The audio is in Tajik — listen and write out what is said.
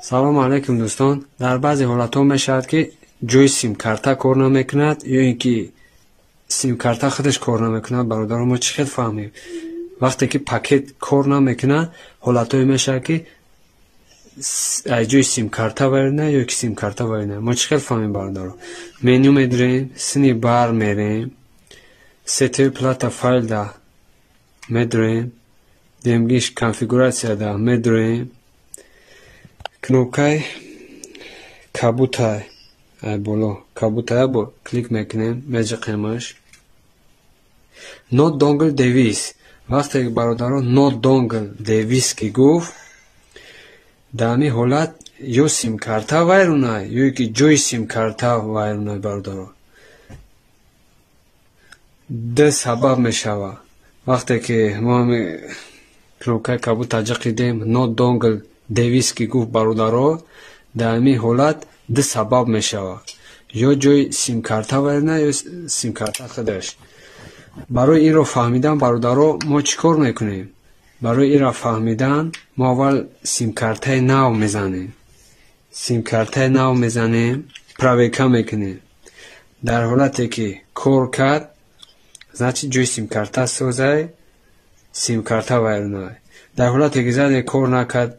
салом алайкум дӯстон. дар баъзе ҳолатҳо мешавад ки ҷои симкарта кор намекунад ё ин ки симкарта худаш кор намекунад. бародарон, мо чӣ хел фаҳмем? вақте ки пакет кор намекунад, ҳолатҳое мешавад ки ҷои симкарта вайрона ё ки симкарта вайрона. мо чӣ хел фаҳмем бародарон? меню медирем, сини бар мерем, сетои плата файлда медирем, демгиш конфигурацияда медирем, кнопкаи кабутай боло кабутай бо клик мекунем, меҷиқемаш. Not dongle device. вақте бародарон not dongle device ки гуфт, дар ҳамин ҳолат ё симкарта вайрона ё ки ҷои симкарта вайрона бародарон. ду сабаб мешавад. вақте ки мо кнопкаи кабута ҷиқидем not dongle device ки гуфт бародарон, дар ҳамин ҳолат ду сабаб мешавад. ё ҷои симкарта вайрона ё симкарта худаш. барои инро фаҳмидан бародарон мо чӣ кор мекунем? барои инро фаҳмидан мо аввал симкартаи нав мезанем. симкартаи нав мезанем, правека мекунем. дар ҳолате ки кор кард, значит ҷои симкарта созай, симкарта вайронай. дар ҳолате ки заде кор накард,